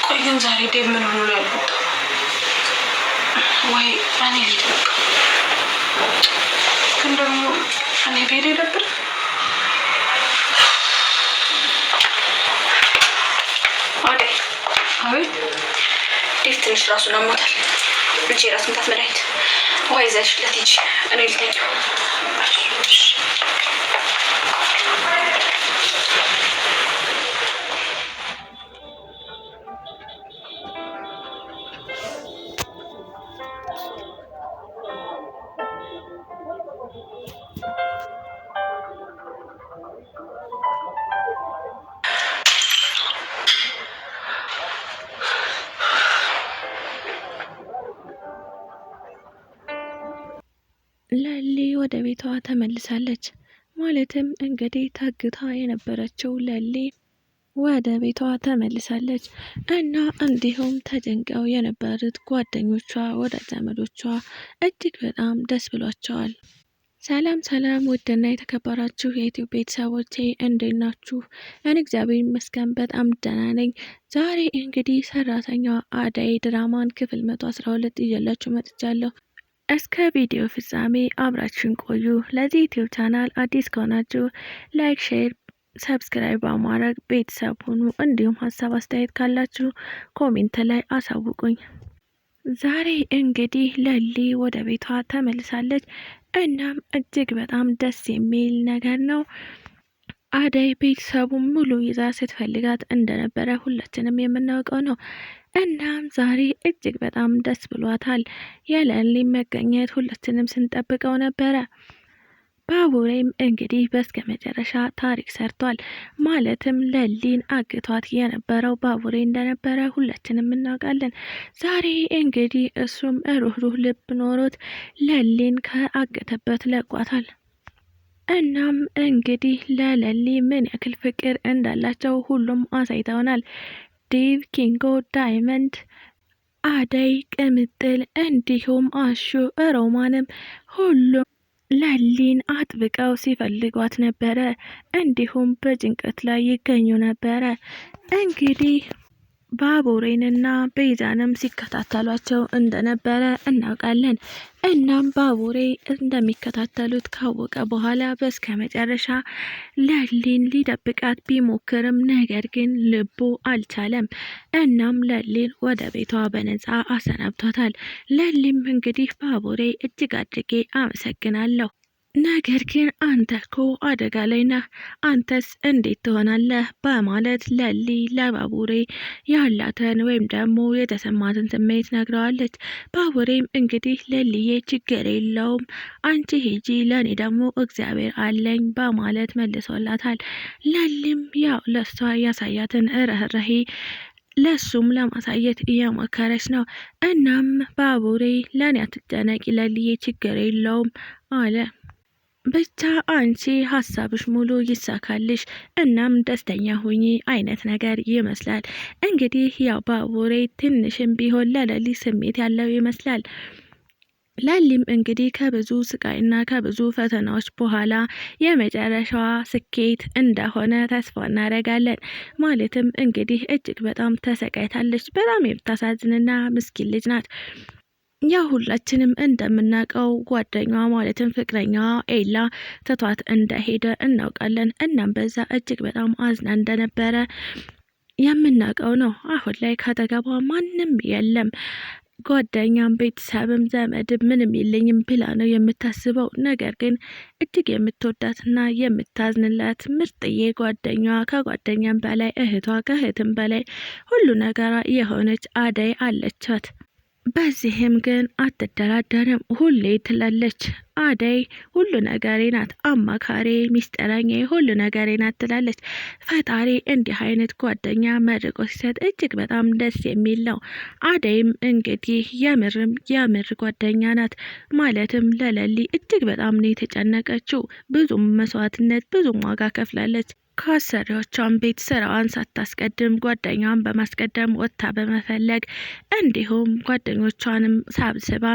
ቆይ ግን ዛሬ ዴቭ ምን ሆኖ ነው ያልወጣው? ወይ እኔ ልሂድ በቃ። ግን ደግሞ እኔ ብሄድ ነበር። አደይ አቤት። ዴቭ ትንሽ ራሱን አሞታል እንጂ ራስ ምታት መድኃኒት ውሃ ይዘሽለት ሂጂ። እኔ ልተኛ። ለሊ ወደ ቤቷ ተመልሳለች። ማለትም እንግዲህ ታግታ የነበረችው ለሊ ወደ ቤቷ ተመልሳለች እና እንዲሁም ተጨንቀው የነበሩት ጓደኞቿ ወደ ዘመዶቿ እጅግ በጣም ደስ ብሏቸዋል። ሰላም ሰላም! ውድና የተከበራችሁ የኢትዮ ቤተሰቦቼ እንዴት ናችሁ? እኔ እግዚአብሔር ይመስገን በጣም ደህና ነኝ። ዛሬ እንግዲህ ሰራተኛ አደይ ድራማን ክፍል 112 ይዤላችሁ መጥቻለሁ። እስከ ቪዲዮ ፍጻሜ አብራችን ቆዩ። ለዚህ ዩቲዩብ ቻናል አዲስ ከሆናችሁ ላይክ፣ ሼር፣ ሰብስክራይብ በማድረግ ቤተሰብ ሁኑ። እንዲሁም ሀሳብ አስተያየት ካላችሁ ኮሜንት ላይ አሳውቁኝ። ዛሬ እንግዲህ ለሊ ወደ ቤቷ ተመልሳለች። እናም እጅግ በጣም ደስ የሚል ነገር ነው። አደይ ቤተሰቡን ሙሉ ይዛ ስትፈልጋት እንደነበረ ሁላችንም የምናውቀው ነው። እናም ዛሬ እጅግ በጣም ደስ ብሏታል። የለሊ መገኘት ሁላችንም ስንጠብቀው ነበረ። ባቡሬም እንግዲህ በስከ መጨረሻ ታሪክ ሰርቷል። ማለትም ለሊን አግቷት የነበረው ባቡሬ እንደነበረ ሁላችንም እናውቃለን። ዛሬ እንግዲህ እሱም ሩህሩህ ልብ ኖሮት ለሊን ከአገተበት ለቋታል። እናም እንግዲህ ለለሊ ምን ያክል ፍቅር እንዳላቸው ሁሉም አሳይተውናል። ዴቭ፣ ኪንጎ፣ ዳይመንድ፣ አደይ፣ ቅምጥል እንዲሁም አሹ፣ ሮማንም ሁሉም ለሊን አጥብቀው ሲፈልጓት ነበረ። እንዲሁም በጭንቀት ላይ ይገኙ ነበረ። እንግዲህ ባቡሬንና ቤዛንም ሲከታተሏቸው እንደነበረ እናውቃለን። እናም ባቡሬ እንደሚከታተሉት ካወቀ በኋላ በስከ መጨረሻ ለሊን ሊደብቃት ቢሞክርም ነገር ግን ልቡ አልቻለም። እናም ለሊን ወደ ቤቷ በነፃ አሰናብቷታል። ለሊም እንግዲህ ባቡሬ እጅግ አድርጌ አመሰግናለሁ፣ ነገር ግን አንተ እኮ አደጋ ላይ ነህ፣ አንተስ እንዴት ትሆናለህ? በማለት ለሊ ለባቡሬ ያላትን ወይም ደግሞ የተሰማትን ስሜት ነግረዋለች። ባቡሬም እንግዲህ ለልዬ ችግር የለውም አንቺ ሂጂ፣ ለእኔ ደግሞ እግዚአብሔር አለኝ በማለት መልሶላታል። ለሊም ያው ለሷ ያሳያትን ርህራሄ ለሱም ለማሳየት እየሞከረች ነው። እናም ባቡሬ ለእኔ አትጨነቂ ለልዬ ችግር የለውም አለ። ብቻ አንቺ ሀሳብሽ ሙሉ ይሳካልሽ፣ እናም ደስተኛ ሁኚ አይነት ነገር ይመስላል። እንግዲህ ያው ባቡሬ ትንሽም ቢሆን ለለሊ ስሜት ያለው ይመስላል። ለሊም እንግዲህ ከብዙ ስቃይና ከብዙ ፈተናዎች በኋላ የመጨረሻዋ ስኬት እንደሆነ ተስፋ እናደርጋለን። ማለትም እንግዲህ እጅግ በጣም ተሰቃይታለች። በጣም የምታሳዝንና ምስኪን ልጅ ናት። ያ ሁላችንም እንደምናውቀው ጓደኛዋ ማለትም ፍቅረኛዋ ኤላ ትቷት እንደሄደ እናውቃለን። እናም በዛ እጅግ በጣም አዝና እንደነበረ የምናውቀው ነው። አሁን ላይ ካጠገቧ ማንም የለም። ጓደኛም ቤተሰብም ዘመድም ምንም የለኝም ብላ ነው የምታስበው። ነገር ግን እጅግ የምትወዳትና የምታዝንላት ምርጥዬ ጓደኛዋ፣ ከጓደኛም በላይ እህቷ፣ ከእህትም በላይ ሁሉ ነገሯ የሆነች አደይ አለቻት። በዚህም ግን አትደራደርም። ሁሌ ትላለች አደይ ሁሉ ነገሬ ናት፣ አማካሪ፣ ሚስጥረኛ፣ ሁሉ ነገሬ ናት ትላለች። ፈጣሪ እንዲህ አይነት ጓደኛ መርቆ ሲሰጥ እጅግ በጣም ደስ የሚል ነው። አደይም እንግዲህ የምር ጓደኛ ናት። ማለትም ለለሊ እጅግ በጣም ነው የተጨነቀችው። ብዙም መስዋዕትነት ብዙም ዋጋ ከፍላለች። ከአሰሪዎቿን ቤት ስራዋን ሳታስቀድም ጓደኛዋን በማስቀደም ወጥታ በመፈለግ እንዲሁም ጓደኞቿንም ሳብስባ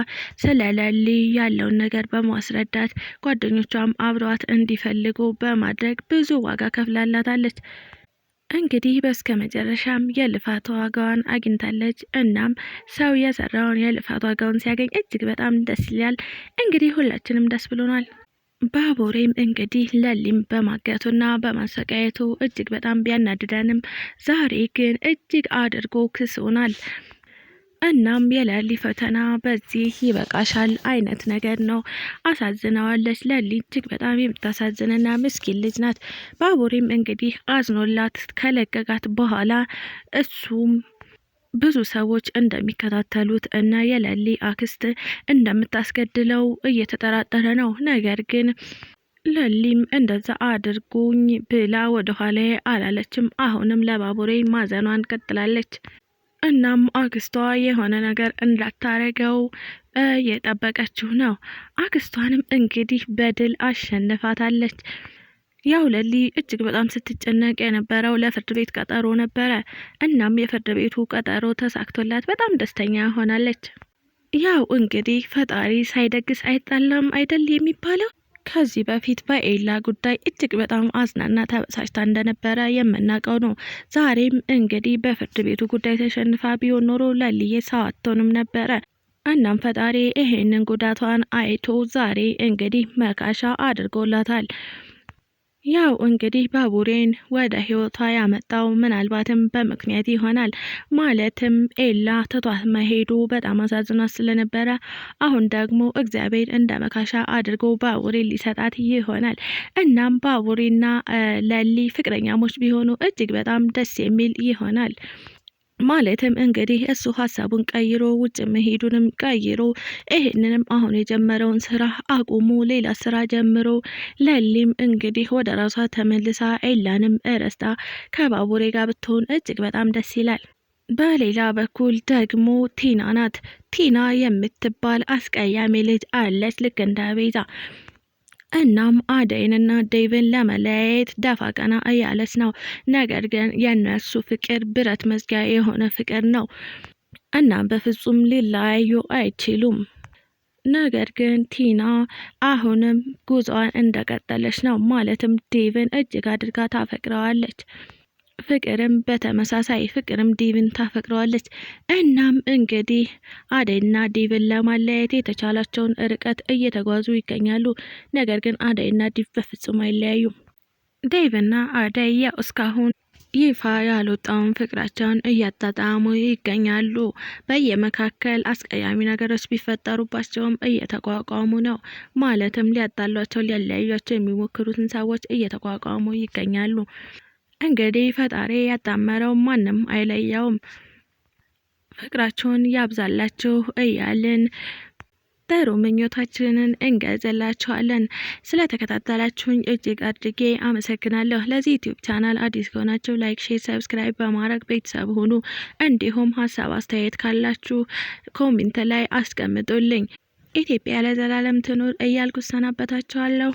ስለለሊ ያለውን ነገር በማስረዳት ጓደኞቿም አብረዋት እንዲፈልጉ በማድረግ ብዙ ዋጋ ከፍላላታለች። እንግዲህ በስከ መጨረሻም የልፋት ዋጋዋን አግኝታለች። እናም ሰው የሰራውን የልፋት ዋጋውን ሲያገኝ እጅግ በጣም ደስ ይላል። እንግዲህ ሁላችንም ደስ ብሎናል። ባቡሬም እንግዲህ ለሊም በማገቱና በማሰቃየቱ እጅግ በጣም ቢያናድደንም ዛሬ ግን እጅግ አድርጎ ክሶናል። እናም የለሊ ፈተና በዚህ ይበቃሻል አይነት ነገር ነው። አሳዝነዋለች። ለሊ እጅግ በጣም የምታሳዝንና ምስኪን ልጅ ናት። ባቡሬም እንግዲህ አዝኖላት ከለቀቃት በኋላ እሱም ብዙ ሰዎች እንደሚከታተሉት እና የለሊ አክስት እንደምታስገድለው እየተጠራጠረ ነው። ነገር ግን ለሊም እንደዛ አድርጉኝ ብላ ወደኋላ አላለችም። አሁንም ለባቡሬ ማዘኗን ቀጥላለች። እናም አክስቷ የሆነ ነገር እንዳታረገው የጠበቀችው ነው። አክስቷንም እንግዲህ በድል አሸንፋታለች። ያው ለሊ እጅግ በጣም ስትጨነቅ የነበረው ለፍርድ ቤት ቀጠሮ ነበረ። እናም የፍርድ ቤቱ ቀጠሮ ተሳክቶላት በጣም ደስተኛ ሆናለች። ያው እንግዲህ ፈጣሪ ሳይደግስ አይጣላም አይደል የሚባለው። ከዚህ በፊት በኤላ ጉዳይ እጅግ በጣም አዝናና ተበሳጭታ እንደነበረ የምናውቀው ነው። ዛሬም እንግዲህ በፍርድ ቤቱ ጉዳይ ተሸንፋ ቢሆን ኖሮ ለልዬ ሰው አትሆንም ነበረ። እናም ፈጣሪ ይሄንን ጉዳቷን አይቶ ዛሬ እንግዲህ መካሻ አድርጎላታል። ያው እንግዲህ ባቡሬን ወደ ህይወቷ ያመጣው ምናልባትም በምክንያት ይሆናል። ማለትም ኤላ ትቷት መሄዱ በጣም አሳዝኗት ስለነበረ አሁን ደግሞ እግዚአብሔር እንደ መካሻ አድርጎ ባቡሬን ሊሰጣት ይሆናል። እናም ባቡሬና ለሊ ፍቅረኛሞች ቢሆኑ እጅግ በጣም ደስ የሚል ይሆናል። ማለትም እንግዲህ እሱ ሀሳቡን ቀይሮ ውጭ መሄዱንም ቀይሮ ይሄንንም አሁን የጀመረውን ስራ አቁሙ ሌላ ስራ ጀምሮ ለሊም እንግዲህ ወደ ራሷ ተመልሳ ኤላንም እረስታ ከባቡሬ ጋር ብትሆን እጅግ በጣም ደስ ይላል። በሌላ በኩል ደግሞ ቲና ናት። ቲና የምትባል አስቀያሚ ልጅ አለች ልክ እንደ ቤዛ። እናም አደይንና ዴቭን ለመለያየት ደፋ ቀና እያለች ነው። ነገር ግን የነሱ ፍቅር ብረት መዝጊያ የሆነ ፍቅር ነው። እናም በፍጹም ሊለያዩ አይችሉም። ነገር ግን ቲና አሁንም ጉዞዋን እንደቀጠለች ነው። ማለትም ዴቭን እጅግ አድርጋ ታፈቅረዋለች። ፍቅርም በተመሳሳይ ፍቅርም ዴቭን ታፈቅረዋለች። እናም እንግዲህ አደይና ዴቭን ለማለያየት የተቻላቸውን ርቀት እየተጓዙ ይገኛሉ። ነገር ግን አደይና ዴቭ በፍጹም አይለያዩም። ዴቭና አደይ ያው እስካሁን ይፋ ያልወጣውን ፍቅራቸውን እያጣጣሙ ይገኛሉ። በየመካከል አስቀያሚ ነገሮች ቢፈጠሩባቸውም እየተቋቋሙ ነው። ማለትም ሊያጣሏቸው ሊያለያዩቸው የሚሞክሩትን ሰዎች እየተቋቋሙ ይገኛሉ። እንግዲህ ፈጣሪ ያጣመረው ማንም አይለየውም። ፍቅራቸውን ያብዛላችሁ እያልን ጥሩ ምኞታችንን እንገልጽላችኋለን። ስለተከታተላችሁኝ እጅግ አድርጌ አመሰግናለሁ። ለዚህ ዩቲዩብ ቻናል አዲስ ከሆናችሁ ላይክ፣ ሼር፣ ሰብስክራይብ በማድረግ ቤተሰብ ሁኑ። እንዲሁም ሀሳብ አስተያየት ካላችሁ ኮሜንት ላይ አስቀምጡልኝ። ኢትዮጵያ ለዘላለም ትኑር እያልኩ ሰናበታችኋለሁ።